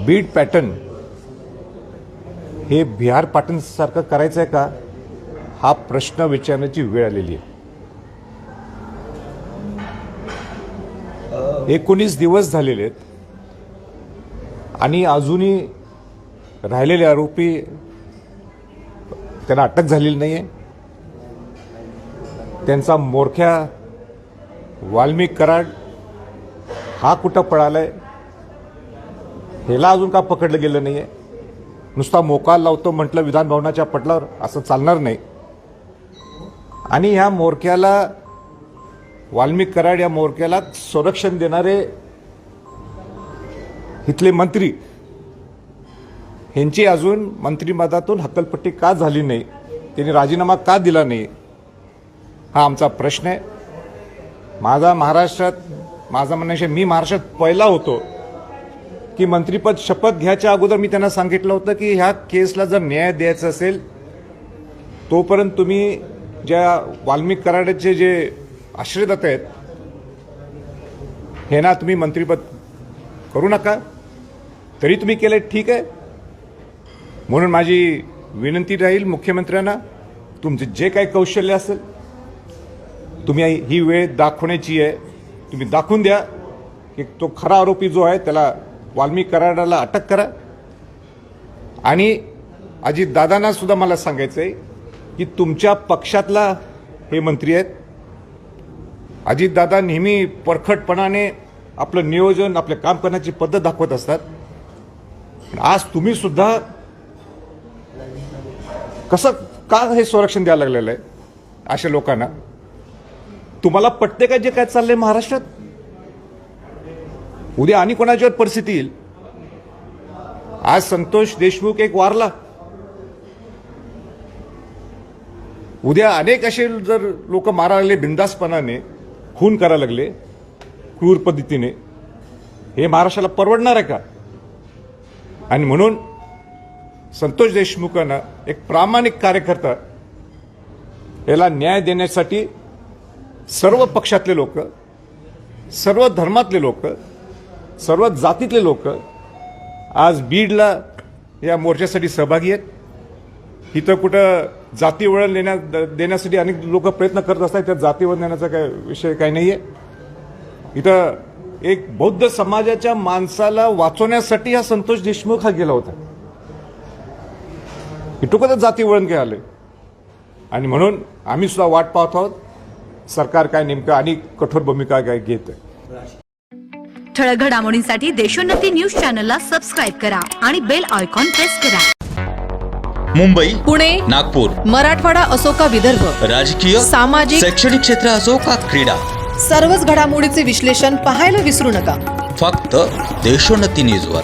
Beed pattern हे Bihar pattern सारखं करायचं आहे का, हा प्रश्न विचारण्याची वेळ आलेली आहे. 19 दिवस झालेले आहेत आणि अजूनही राहिलेले आरोपी त्यांना अटक झालेली नाही आहे. त्यांचा मोरख्या वाल्मिक कराड हा कुठं पळालाय, ह्याला अजून का पकडलं गेलं नाही आहे. नुसता मोका लावतो म्हटलं विधान भवनाच्या पटलावर, असं चालणार नाही. आणि ह्या मोरक्याला, वाल्मिक कराड या मोरक्याला संरक्षण देणारे इथले मंत्री, ह्यांची अजून मंत्रिमंडळातून हक्कलपट्टी का झाली नाही, त्यांनी राजीनामा का दिला नाही, हा आमचा प्रश्न आहे. माझा म्हणण्याचे मी महाराष्ट्रात पहिला होतो की मंत्रिपद शपथ घ्यायच्या अगोदर मी त्यांना सांगितलं होतं की ह्या केसला जर न्याय द्यायचा असेल तोपर्यंत तुम्ही ज्या वाल्मिक कराडचे जे आश्रयदाते आहेत हे ना तुम्ही मंत्रिपद करू नका. तरी तुम्ही केलं ठीक आहे. म्हणून माझी विनंती राहील मुख्यमंत्र्यांना, तुमचे जे काही कौशल्य असेल तुम्ही ही वेळ दाखवण्याची आहे, तुम्ही दाखवून द्या की तो खरा आरोपी जो आहे त्याला, वाल्मिक कराडाला अटक करा. आणि अजितदादांना सुद्धा मला सांगायचं आहे की तुमच्या पक्षातला हे मंत्री आहेत. अजितदादा नेहमी परखडपणाने आपलं नियोजन, आपले काम करण्याची पद्धत दाखवत असतात. आज तुम्ही सुद्धा कसं का हे संरक्षण द्यायला लागलेलं आहे अशा लोकांना? तुम्हाला पटते का जे काय चाललंय महाराष्ट्रात? उद्या आणि कोणाच्यावर परिस्थिती येईल. आज संतोष देशमुख एक वारला, उद्या अनेक असे जर लोक मारायला लागले बिनधास्तपणाने, खून करायला लागले क्रूर पद्धतीने, हे महाराष्ट्राला परवडणार आहे का? आणि म्हणून संतोष देशमुखांना, एक प्रामाणिक कार्यकर्ता, याला न्याय देण्यासाठी सर्व पक्षातले लोक, सर्व धर्मातले लोक, सर्व जातीतले लोक आज बीडला या मोर्चासाठी सहभागी आहेत. इथं कुठं जाती वळण देण्यासाठी अनेक लोक प्रयत्न करत असतात. त्या जाती वळण देण्याचा काय विषय काही नाही आहे. इथं एक बौद्ध समाजाच्या माणसाला वाचवण्यासाठी हा संतोष देशमुख हा गेला होता. इटुकत जाती वळण काय आलंय. आणि म्हणून आम्ही सुद्धा वाट पाहत आहोत सरकार काय नेमकं आणि कठोर भूमिका काय घेत आहे. ठळक घडामोडींसाठी देशोन्नती न्यूज चॅनलला सबस्क्राईब करा आणि बेल आयकॉन प्रेस करा. मुंबई, पुणे, नागपूर, मराठवाडा असो का विदर्भ, राजकीय, सामाजिक, शैक्षणिक क्षेत्र असो का क्रीडा, सर्वच घडामोडीचे विश्लेषण पाहायला विसरू नका. फक्त देशोन्नती न्यूजवर.